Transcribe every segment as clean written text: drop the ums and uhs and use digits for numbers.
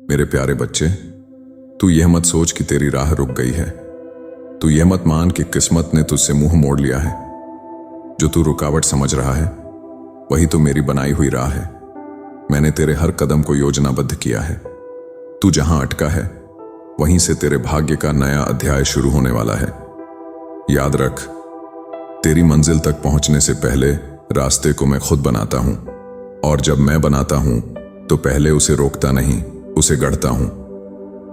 मेरे प्यारे बच्चे, तू यह मत सोच कि तेरी राह रुक गई है। तू यह मत मान कि किस्मत ने तुझसे मुंह मोड़ लिया है। जो तू रुकावट समझ रहा है वही तो मेरी बनाई हुई राह है। मैंने तेरे हर कदम को योजनाबद्ध किया है। तू जहां अटका है वहीं से तेरे भाग्य का नया अध्याय शुरू होने वाला है। याद रख, तेरी मंजिल तक पहुंचने से पहले रास्ते को मैं खुद बनाता हूं, और जब मैं बनाता हूं तो पहले उसे रोकता नहीं, उसे गढ़ता हूं।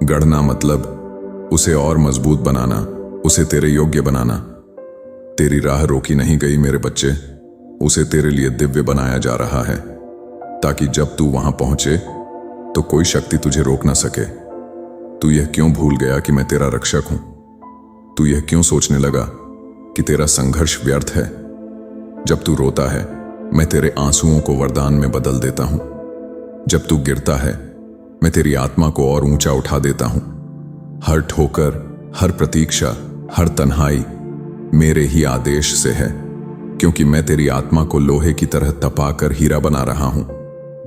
गढ़ना मतलब उसे और मजबूत बनाना, उसे तेरे योग्य बनाना। तेरी राह रोकी नहीं गई मेरे बच्चे, उसे तेरे लिए दिव्य बनाया जा रहा है, ताकि जब तू वहां पहुंचे तो कोई शक्ति तुझे रोक ना सके। तू यह क्यों भूल गया कि मैं तेरा रक्षक हूं? तू यह क्यों सोचने लगा कि तेरा संघर्ष व्यर्थ है? जब तू रोता है मैं तेरे आंसुओं को वरदान में बदल देता हूं। जब तू गिरता है मैं तेरी आत्मा को और ऊंचा उठा देता हूं। हर ठोकर, हर प्रतीक्षा, हर तन्हाई मेरे ही आदेश से है, क्योंकि मैं तेरी आत्मा को लोहे की तरह तपाकर हीरा बना रहा हूं।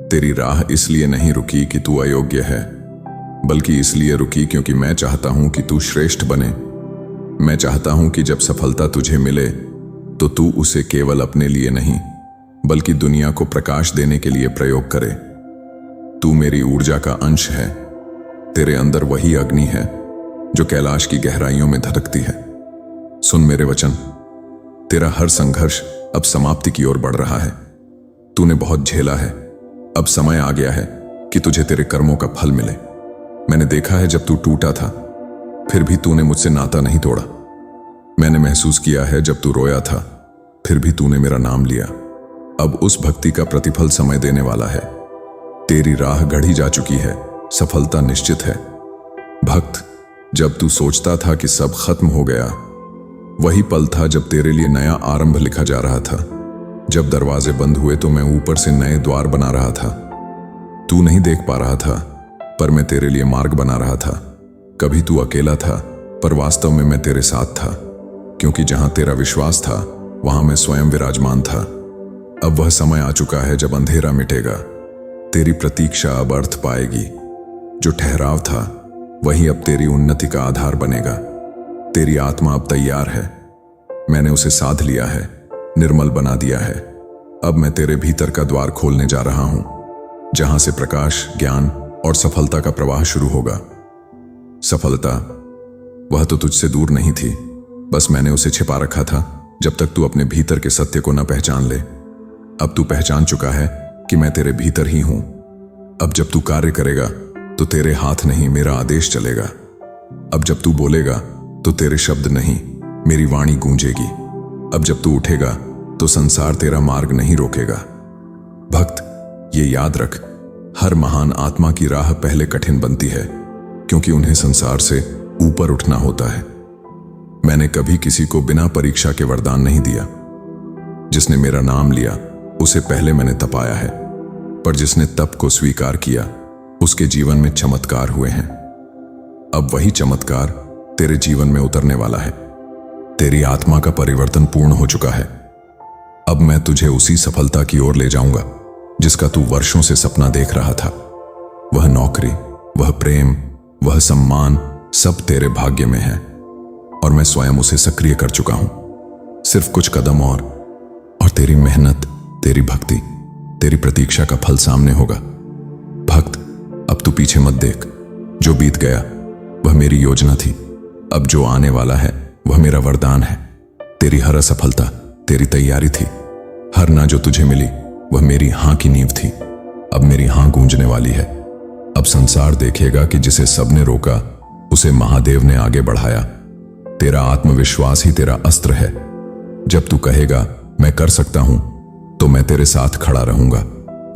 तेरी राह इसलिए नहीं रुकी कि तू अयोग्य है, बल्कि इसलिए रुकी क्योंकि मैं चाहता हूं कि तू श्रेष्ठ बने। मैं चाहता हूं कि जब सफलता तुझे मिले तो तू उसे केवल अपने लिए नहीं, बल्कि दुनिया को प्रकाश देने के लिए प्रयोग करे। तू मेरी ऊर्जा का अंश है। तेरे अंदर वही अग्नि है जो कैलाश की गहराइयों में धधकती है। सुन मेरे वचन, तेरा हर संघर्ष अब समाप्ति की ओर बढ़ रहा है। तूने बहुत झेला है, अब समय आ गया है कि तुझे तेरे कर्मों का फल मिले। मैंने देखा है जब तू टूटा था फिर भी तूने मुझसे नाता नहीं तोड़ा। मैंने महसूस किया है जब तू रोया था फिर भी तूने मेरा नाम लिया। अब उस भक्ति का प्रतिफल समय देने वाला है। तेरी राह गढ़ी जा चुकी है, सफलता निश्चित है। भक्त, जब तू सोचता था कि सब खत्म हो गया, वही पल था जब तेरे लिए नया आरंभ लिखा जा रहा था। जब दरवाजे बंद हुए तो मैं ऊपर से नए द्वार बना रहा था। तू नहीं देख पा रहा था, पर मैं तेरे लिए मार्ग बना रहा था। कभी तू अकेला था, पर वास्तव में मैं तेरे साथ था, क्योंकि जहां तेरा विश्वास था वहां मैं स्वयं विराजमान था। अब वह समय आ चुका है जब अंधेरा मिटेगा। तेरी प्रतीक्षा अब अर्थ पाएगी। जो ठहराव था वही अब तेरी उन्नति का आधार बनेगा। तेरी आत्मा अब तैयार है। मैंने उसे साध लिया है, निर्मल बना दिया है। अब मैं तेरे भीतर का द्वार खोलने जा रहा हूं, जहां से प्रकाश, ज्ञान और सफलता का प्रवाह शुरू होगा। सफलता, वह तो तुझसे दूर नहीं थी, बस मैंने उसे छिपा रखा था जब तक तू अपने भीतर के सत्य को न पहचान ले। अब तू पहचान चुका है कि मैं तेरे भीतर ही हूं। अब जब तू कार्य करेगा तो तेरे हाथ नहीं, मेरा आदेश चलेगा। अब जब तू बोलेगा तो तेरे शब्द नहीं, मेरी वाणी गूंजेगी। अब जब तू उठेगा तो संसार तेरा मार्ग नहीं रोकेगा। भक्त, ये याद रख, हर महान आत्मा की राह पहले कठिन बनती है, क्योंकि उन्हें संसार से ऊपर उठना होता है। मैंने कभी किसी को बिना परीक्षा के वरदान नहीं दिया। जिसने मेरा नाम लिया उसे पहले मैंने तपाया है, पर जिसने तप को स्वीकार किया उसके जीवन में चमत्कार हुए हैं। अब वही चमत्कार तेरे जीवन में उतरने वाला है। तेरी आत्मा का परिवर्तन पूर्ण हो चुका है। अब मैं तुझे उसी सफलता की ओर ले जाऊंगा जिसका तू वर्षों से सपना देख रहा था। वह नौकरी, वह प्रेम, वह सम्मान, सब तेरे भाग्य में है, और मैं स्वयं उसे सक्रिय कर चुका हूं। सिर्फ कुछ कदम और तेरी मेहनत, तेरी भक्ति, तेरी प्रतीक्षा का फल सामने होगा। भक्त, अब तू पीछे मत देख। जो बीत गया वह मेरी योजना थी। अब जो आने वाला है वह मेरा वरदान है। तेरी हर असफलता तेरी तैयारी थी। हर ना जो तुझे मिली वह मेरी हां की नींव थी। अब मेरी हां गूंजने वाली है। अब संसार देखेगा कि जिसे सबने रोका उसे महादेव ने आगे बढ़ाया। तेरा आत्मविश्वास ही तेरा अस्त्र है। जब तू कहेगा मैं कर सकता हूं, तो मैं तेरे साथ खड़ा रहूंगा।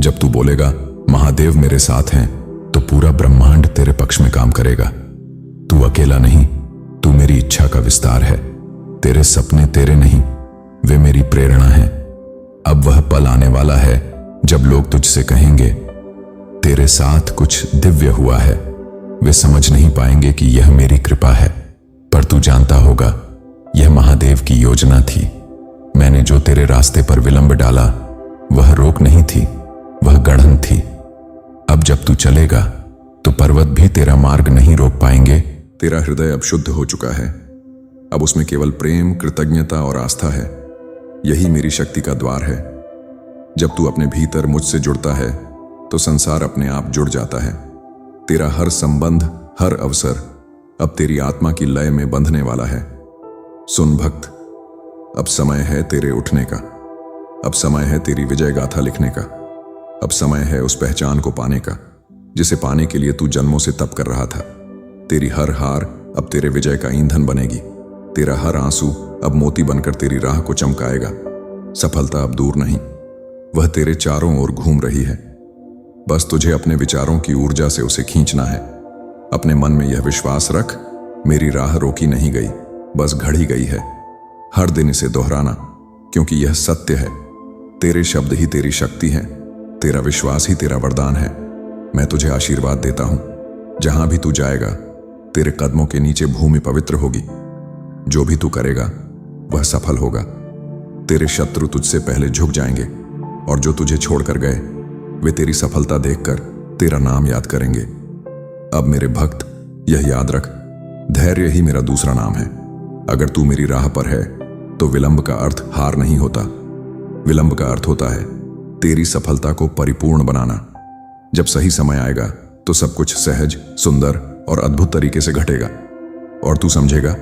जब तू बोलेगा महादेव मेरे साथ हैं, तो पूरा ब्रह्मांड तेरे पक्ष में काम करेगा। तू अकेला नहीं, तू मेरी इच्छा का विस्तार है। तेरे सपने तेरे नहीं, वे मेरी प्रेरणा है। अब वह पल आने वाला है जब लोग तुझसे कहेंगे तेरे साथ कुछ दिव्य हुआ है। वे समझ नहीं पाएंगे कि यह मेरी कृपा है, पर तू जानता होगा यह महादेव की योजना थी। मैंने जो तेरे रास्ते पर विलंब डाला वह रोक नहीं थी, वह गढ़न थी। अब जब तू चलेगा तो पर्वत भी तेरा मार्ग नहीं रोक पाएंगे। तेरा हृदय अब शुद्ध हो चुका है। अब उसमें केवल प्रेम, कृतज्ञता और आस्था है। यही मेरी शक्ति का द्वार है। जब तू अपने भीतर मुझसे जुड़ता है तो संसार अपने आप जुड़ जाता है। तेरा हर संबंध, हर अवसर अब तेरी आत्मा की लय में बंधने वाला है। सुन भक्त, अब समय है तेरे उठने का। अब समय है तेरी विजय गाथा लिखने का। अब समय है उस पहचान को पाने का जिसे पाने के लिए तू जन्मों से तप कर रहा था। तेरी हर हार अब तेरे विजय का ईंधन बनेगी। तेरा हर आंसू अब मोती बनकर तेरी राह को चमकाएगा। सफलता अब दूर नहीं, वह तेरे चारों ओर घूम रही है। बस तुझे अपने विचारों की ऊर्जा से उसे खींचना है। अपने मन में यह विश्वास रख, मेरी राह रोकी नहीं गई, बस घड़ी गई है। हर दिन इसे दोहराना, क्योंकि यह सत्य है। तेरे शब्द ही तेरी शक्ति है, तेरा विश्वास ही तेरा वरदान है। मैं तुझे आशीर्वाद देता हूं, जहां भी तू जाएगा तेरे कदमों के नीचे भूमि पवित्र होगी। जो भी तू करेगा वह सफल होगा। तेरे शत्रु तुझसे पहले झुक जाएंगे और जो तुझे छोड़कर गए वे तेरी सफलता देखकर तेरा नाम याद करेंगे। अब मेरे भक्त, यह याद रख, धैर्य ही मेरा दूसरा नाम है। अगर तू मेरी राह पर है तो विलंब का अर्थ हार नहीं होता। विलंब का अर्थ होता है तेरी सफलता को परिपूर्ण बनाना। जब सही समय आएगा तो सब कुछ सहज, सुंदर और अद्भुत तरीके से घटेगा और तू समझेगा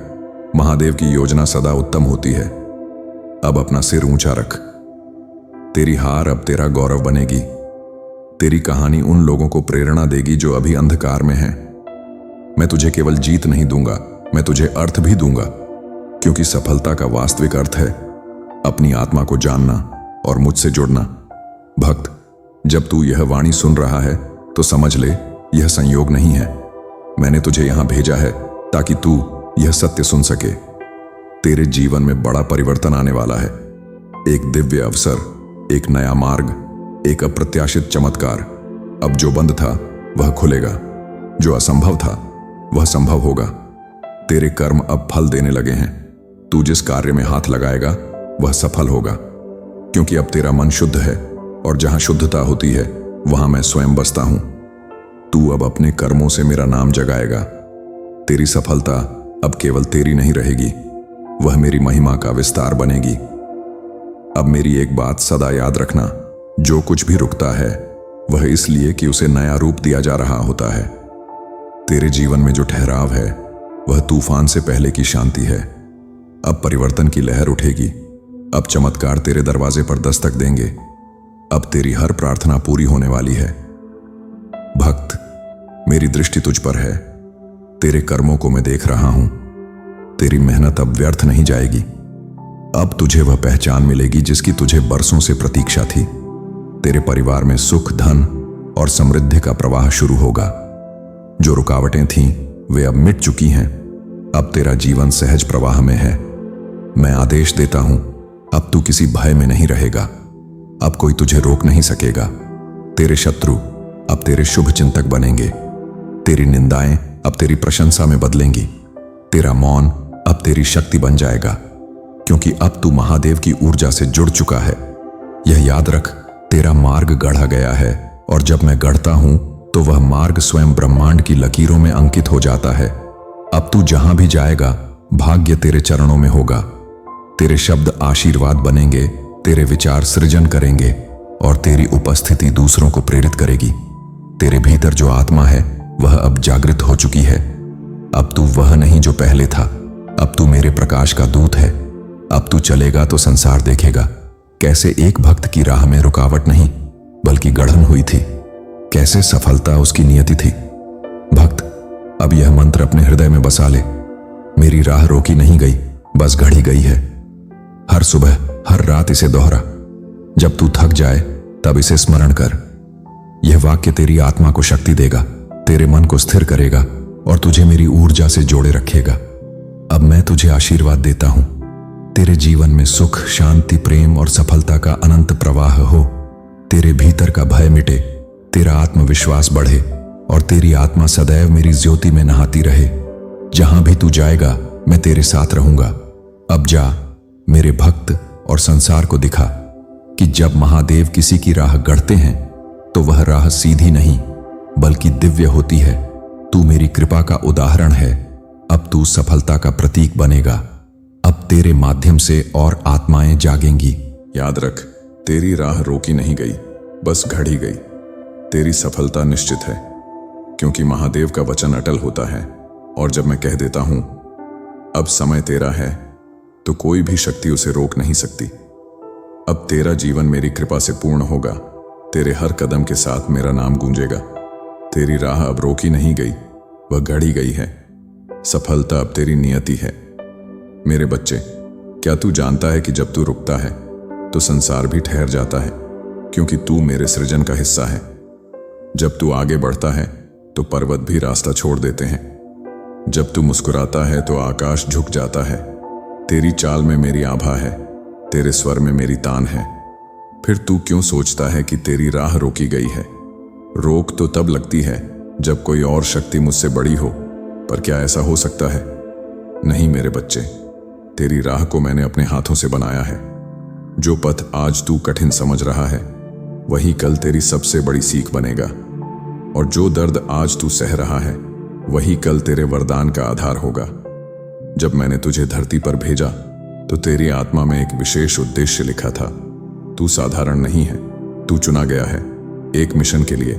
महादेव की योजना सदा उत्तम होती है। अब अपना सिर ऊंचा रख। तेरी हार अब तेरा गौरव बनेगी। तेरी कहानी उन लोगों को प्रेरणा देगी जो अभी अंधकार में हैं। मैं तुझे केवल जीत नहीं दूंगा, मैं तुझे अर्थ भी दूंगा, क्योंकि सफलता का वास्तविक अर्थ है अपनी आत्मा को जानना और मुझसे जुड़ना। भक्त, जब तू यह वाणी सुन रहा है तो समझ ले यह संयोग नहीं है। मैंने तुझे यहां भेजा है ताकि तू यह सत्य सुन सके। तेरे जीवन में बड़ा परिवर्तन आने वाला है। एक दिव्य अवसर, एक नया मार्ग, एक अप्रत्याशित चमत्कार। अब जो बंद था वह खुलेगा, जो असंभव था वह संभव होगा। तेरे कर्म अब फल देने लगे हैं। तू जिस कार्य में हाथ लगाएगा वह सफल होगा, क्योंकि अब तेरा मन शुद्ध है और जहां शुद्धता होती है वहां मैं स्वयं बसता हूं। तू अब अपने कर्मों से मेरा नाम जगाएगा। तेरी सफलता अब केवल तेरी नहीं रहेगी, वह मेरी महिमा का विस्तार बनेगी। अब मेरी एक बात सदा याद रखना, जो कुछ भी रुकता है वह इसलिए कि उसे नया रूप दिया जा रहा होता है। तेरे जीवन में जो ठहराव है वह तूफान से पहले की शांति है। अब परिवर्तन की लहर उठेगी। अब चमत्कार तेरे दरवाजे पर दस्तक देंगे। अब तेरी हर प्रार्थना पूरी होने वाली है। भक्त, मेरी दृष्टि तुझ पर है। तेरे कर्मों को मैं देख रहा हूं। तेरी मेहनत अब व्यर्थ नहीं जाएगी। अब तुझे वह पहचान मिलेगी जिसकी तुझे बरसों से प्रतीक्षा थी। तेरे परिवार में सुख, धन और समृद्धि का प्रवाह शुरू होगा। जो रुकावटें थीं वे अब मिट चुकी हैं। अब तेरा जीवन सहज प्रवाह में है। मैं आदेश देता हूं, अब तू किसी भय में नहीं रहेगा। अब कोई तुझे रोक नहीं सकेगा। तेरे शत्रु अब तेरे शुभ चिंतक बनेंगे। तेरी निंदाएं अब तेरी प्रशंसा में बदलेंगी। तेरा मौन अब तेरी शक्ति बन जाएगा, क्योंकि अब तू महादेव की ऊर्जा से जुड़ चुका है। यह याद रख, तेरा मार्ग गढ़ा गया है और जब मैं गढ़ता हूं तो वह मार्ग स्वयं ब्रह्मांड की लकीरों में अंकित हो जाता है। अब तू जहां भी जाएगा भाग्य तेरे चरणों में होगा। तेरे शब्द आशीर्वाद बनेंगे, तेरे विचार सृजन करेंगे और तेरी उपस्थिति दूसरों को प्रेरित करेगी। तेरे भीतर जो आत्मा है वह अब जागृत हो चुकी है। अब तू वह नहीं जो पहले था। अब तू मेरे प्रकाश का दूत है। अब तू चलेगा तो संसार देखेगा कैसे एक भक्त की राह में रुकावट नहीं बल्कि गढ़न हुई थी, कैसे सफलता उसकी नियति थी। भक्त, अब यह मंत्र अपने हृदय में बसा ले। मेरी राह रोकी नहीं गई, बस घड़ी गई है। हर सुबह, हर रात इसे दोहरा। जब तू थक जाए तब इसे स्मरण कर। यह वाक्य तेरी आत्मा को शक्ति देगा, तेरे मन को स्थिर करेगा और तुझे मेरी ऊर्जा से जोड़े रखेगा। अब मैं तुझे आशीर्वाद देता हूं, तेरे जीवन में सुख, शांति, प्रेम और सफलता का अनंत प्रवाह हो। तेरे भीतर का भय मिटे, तेरा आत्मविश्वास बढ़े और तेरी आत्मा सदैव मेरी ज्योति में नहाती रहे। जहां भी तू जाएगा मैं तेरे साथ रहूंगा। अब जा मेरे भक्त और संसार को दिखा कि जब महादेव किसी की राह गढ़ते हैं तो वह राह सीधी नहीं बल्कि दिव्य होती है। तू मेरी कृपा का उदाहरण है। अब तू सफलता का प्रतीक बनेगा। अब तेरे माध्यम से और आत्माएं जागेंगी। याद रख, तेरी राह रोकी नहीं गई, बस घड़ी गई। तेरी सफलता निश्चित है, क्योंकि महादेव का वचन अटल होता है। और जब मैं कह देता हूं अब समय तेरा है, तो कोई भी शक्ति उसे रोक नहीं सकती। अब तेरा जीवन मेरी कृपा से पूर्ण होगा। तेरे हर कदम के साथ मेरा नाम गूंजेगा। तेरी राह अब रोकी नहीं गई, वह गढ़ी गई है। सफलता अब तेरी नियति है। मेरे बच्चे, क्या तू जानता है कि जब तू रुकता है तो संसार भी ठहर जाता है, क्योंकि तू मेरे सृजन का हिस्सा है। जब तू आगे बढ़ता है तो पर्वत भी रास्ता छोड़ देते हैं। जब तू मुस्कुराता है तो आकाश झुक जाता है। तेरी चाल में मेरी आभा है, तेरे स्वर में मेरी तान है। फिर तू क्यों सोचता है कि तेरी राह रोकी गई है? रोक तो तब लगती है जब कोई और शक्ति मुझसे बड़ी हो, पर क्या ऐसा हो सकता है? नहीं मेरे बच्चे, तेरी राह को मैंने अपने हाथों से बनाया है। जो पथ आज तू कठिन समझ रहा है, वही कल तेरी सबसे बड़ी सीख बनेगा। और जो दर्द आज तू सह रहा है, वही कल तेरे वरदान का आधार होगा। जब मैंने तुझे धरती पर भेजा तो तेरी आत्मा में एक विशेष उद्देश्य लिखा था। तू साधारण नहीं है, तू चुना गया है, एक मिशन के लिए,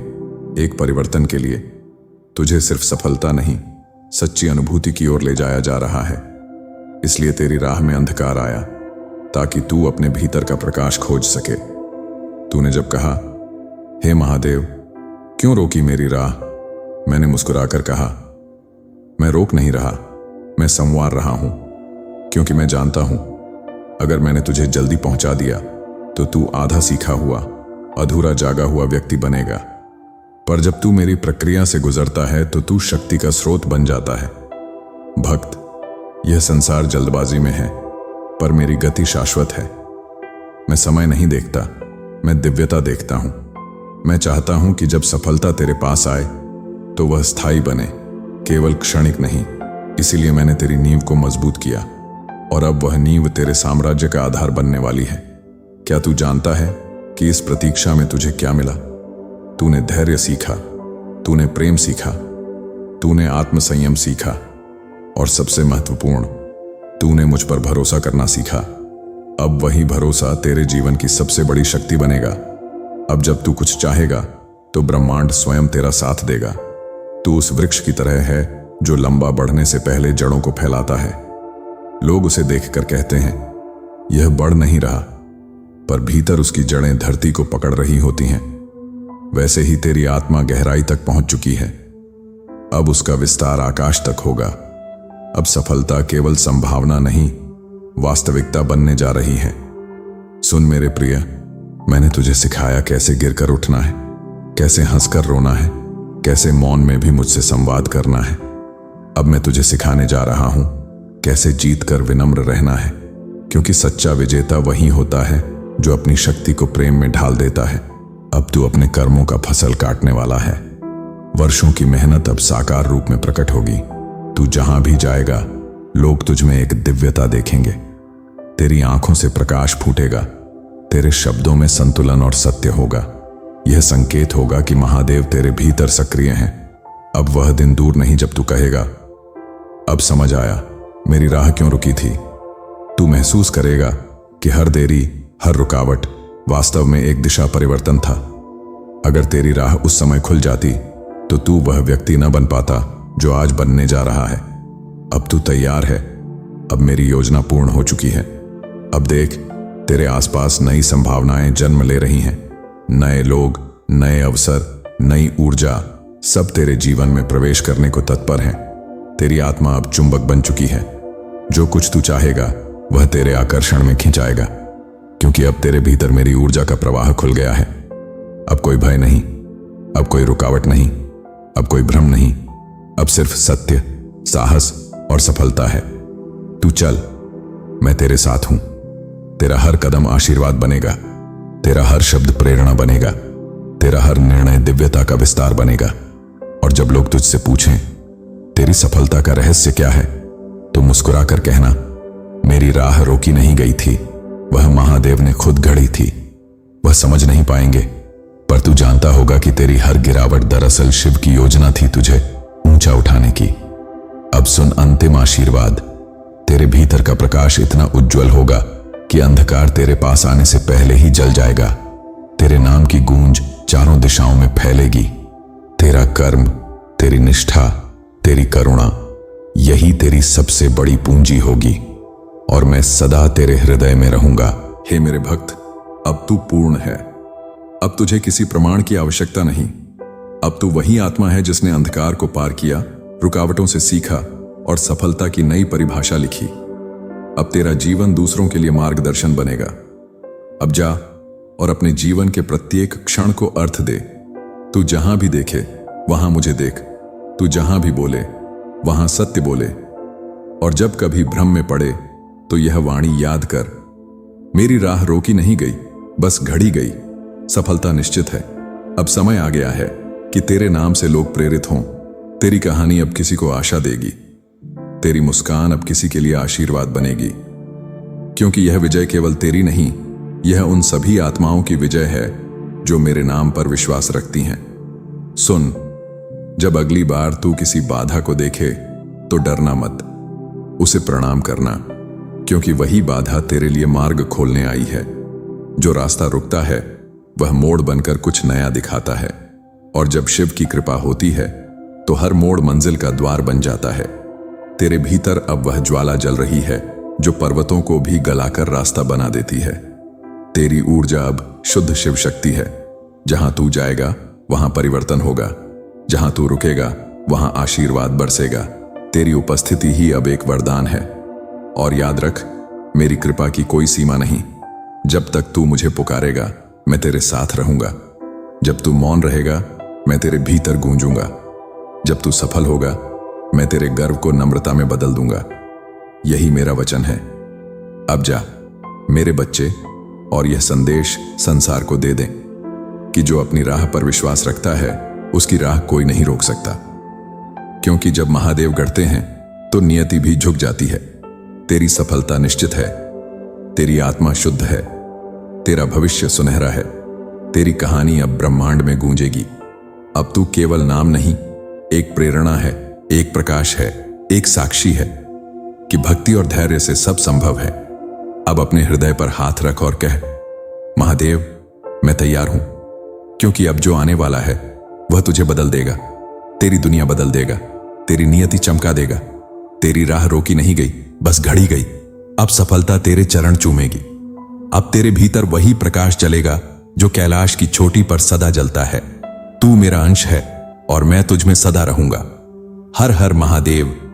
एक परिवर्तन के लिए। तुझे सिर्फ सफलता नहीं, सच्ची अनुभूति की ओर ले जाया जा रहा है। इसलिए तेरी राह में अंधकार आया, ताकि तू अपने भीतर का प्रकाश खोज सके। तूने जब कहा, हे महादेव, क्यों रोकी मेरी राह? मैंने मुस्कुराकर कहा, मैं रोक नहीं रहा, मैं संवार रहा हूं। क्योंकि मैं जानता हूं, अगर मैंने तुझे जल्दी पहुंचा दिया तो तू आधा सीखा हुआ, अधूरा जागा हुआ व्यक्ति बनेगा। पर जब तू मेरी प्रक्रिया से गुजरता है तो तू शक्ति का स्रोत बन जाता है। भक्त, यह संसार जल्दबाजी में है, पर मेरी गति शाश्वत है। मैं समय नहीं देखता, मैं दिव्यता देखता हूं। मैं चाहता हूं कि जब सफलता तेरे पास आए तो वह स्थायी बने, केवल क्षणिक नहीं। इसीलिए मैंने तेरी नींव को मजबूत किया, और अब वह नींव तेरे साम्राज्य का आधार बनने वाली है। क्या तू जानता है कि इस प्रतीक्षा में तुझे क्या मिला? तूने धैर्य सीखा, तूने प्रेम सीखा, तूने आत्मसंयम सीखा, और सबसे महत्वपूर्ण, तूने मुझ पर भरोसा करना सीखा। अब वही भरोसा तेरे जीवन की सबसे बड़ी शक्ति बनेगा। अब जब तू कुछ चाहेगा तो ब्रह्मांड स्वयं तेरा साथ देगा। तू उस वृक्ष की तरह है जो लंबा बढ़ने से पहले जड़ों को फैलाता है। लोग उसे देखकर कहते हैं, यह बढ़ नहीं रहा, पर भीतर उसकी जड़ें धरती को पकड़ रही होती हैं। वैसे ही तेरी आत्मा गहराई तक पहुंच चुकी है। अब उसका विस्तार आकाश तक होगा। अब सफलता केवल संभावना नहीं, वास्तविकता बनने जा रही है। सुन मेरे प्रिय, मैंने तुझे सिखाया कैसे गिरकर उठना है, कैसे हंसकर रोना है, कैसे मौन में भी मुझसे संवाद करना है। अब मैं तुझे सिखाने जा रहा हूं कैसे जीतकर विनम्र रहना है, क्योंकि सच्चा विजेता वही होता है जो अपनी शक्ति को प्रेम में ढाल देता है। अब तू अपने कर्मों का फसल काटने वाला है। वर्षों की मेहनत अब साकार रूप में प्रकट होगी। तू जहां भी जाएगा, लोग तुझ में एक दिव्यता देखेंगे। तेरी आंखों से प्रकाश फूटेगा, तेरे शब्दों में संतुलन और सत्य होगा। यह संकेत होगा कि महादेव तेरे भीतर सक्रिय हैं। अब वह दिन दूर नहीं जब तू कहेगा, अब समझ आया मेरी राह क्यों रुकी थी। तू महसूस करेगा कि हर देरी, हर रुकावट वास्तव में एक दिशा परिवर्तन था। अगर तेरी राह उस समय खुल जाती तो तू वह व्यक्ति न बन पाता जो आज बनने जा रहा है। अब तू तैयार है, अब मेरी योजना पूर्ण हो चुकी है। अब देख, तेरे आसपास नई संभावनाएं जन्म ले रही हैं। नए लोग, नए अवसर, नई ऊर्जा, सब तेरे जीवन में प्रवेश करने को तत्पर हैं। तेरी आत्मा अब चुंबक बन चुकी है। जो कुछ तू चाहेगा वह तेरे आकर्षण में खिंचाएगा, क्योंकि अब तेरे भीतर मेरी ऊर्जा का प्रवाह खुल गया है। अब कोई भय नहीं, अब कोई रुकावट नहीं, अब कोई भ्रम नहीं। अब सिर्फ सत्य, साहस और सफलता है। तू चल, मैं तेरे साथ हूं। तेरा हर कदम आशीर्वाद बनेगा, तेरा हर शब्द प्रेरणा बनेगा, तेरा हर निर्णय दिव्यता का विस्तार बनेगा। और जब लोग तुझसे पूछें तेरी सफलता का रहस्य क्या है, तो मुस्कुराकर कहना, मेरी राह रोकी नहीं गई थी, वह महादेव ने खुद गढ़ी थी। वह समझ नहीं पाएंगे, पर तू जानता होगा कि तेरी हर गिरावट दरअसल शिव की योजना थी तुझे ऊंचे ऊंचा उठाने की। अब सुन अंतिम आशीर्वाद। तेरे भीतर का प्रकाश इतना उज्जवल होगा कि अंधकार तेरे पास आने से पहले ही जल जाएगा। तेरे नाम की गूंज चारों दिशाओं में फैलेगी। तेरा कर्म, तेरी निष्ठा, तेरी करुणा, यही तेरी सबसे बड़ी पूंजी होगी और मैं सदा तेरे हृदय में रहूंगा। हे मेरे भक्त, अब तू पूर्ण है। अब तुझे किसी प्रमाण की आवश्यकता नहीं। अब तू वही आत्मा है जिसने अंधकार को पार किया, रुकावटों से सीखा और सफलता की नई परिभाषा लिखी। अब तेरा जीवन दूसरों के लिए मार्गदर्शन बनेगा। अब जा और अपने जीवन के प्रत्येक क्षण को अर्थ दे। तू जहां भी देखे वहां मुझे देख। तू जहां भी बोले वहां सत्य बोले। और जब कभी भ्रम में पड़े तो यह वाणी याद कर, मेरी राह रोकी नहीं गई, बस घड़ी गई। सफलता निश्चित है। अब समय आ गया है कि तेरे नाम से लोग प्रेरित हों। तेरी कहानी अब किसी को आशा देगी। तेरी मुस्कान अब किसी के लिए आशीर्वाद बनेगी। क्योंकि यह विजय केवल तेरी नहीं, यह उन सभी आत्माओं की विजय है जो मेरे नाम पर विश्वास रखती हैं। सुन, जब अगली बार तू किसी बाधा को देखे तो डरना मत, उसे प्रणाम करना, क्योंकि वही बाधा तेरे लिए मार्ग खोलने आई है। जो रास्ता रुकता है वह मोड़ बनकर कुछ नया दिखाता है, और जब शिव की कृपा होती है तो हर मोड़ मंजिल का द्वार बन जाता है। तेरे भीतर अब वह ज्वाला जल रही है जो पर्वतों को भी गलाकर रास्ता बना देती है। तेरी ऊर्जा अब शुद्ध शिव शक्ति है। जहां तू जाएगा वहां परिवर्तन होगा, जहां तू रुकेगा वहां आशीर्वाद बरसेगा। तेरी उपस्थिति ही अब एक वरदान है। और याद रख, मेरी कृपा की कोई सीमा नहीं। जब तक तू मुझे पुकारेगा मैं तेरे साथ रहूंगा। जब तू मौन रहेगा मैं तेरे भीतर गूंजूंगा। जब तू सफल होगा मैं तेरे गर्व को नम्रता में बदल दूंगा। यही मेरा वचन है। अब जा मेरे बच्चे, और यह संदेश संसार को दे दें कि जो अपनी राह पर विश्वास रखता है उसकी राह कोई नहीं रोक सकता। क्योंकि जब महादेव गढ़ते हैं तो नियति भी झुक जाती है। तेरी सफलता निश्चित है। तेरी आत्मा शुद्ध है। तेरा भविष्य सुनहरा है। तेरी कहानी अब ब्रह्मांड में गूंजेगी। अब तू केवल नाम नहीं, एक प्रेरणा है, एक प्रकाश है, एक साक्षी है कि भक्ति और धैर्य से सब संभव है। अब अपने हृदय पर हाथ रख और कह, महादेव मैं तैयार हूं, क्योंकि अब जो आने वाला है वह तुझे बदल देगा। तेरी दुनिया बदल देगा। तेरी नियति चमका देगा। तेरी राह रोकी नहीं गई, बस घड़ी गई। अब सफलता तेरे चरण चूमेगी। अब तेरे भीतर वही प्रकाश जलेगा जो कैलाश की चोटी पर सदा जलता है। तू मेरा अंश है और मैं तुझ में सदा रहूंगा। हर हर महादेव।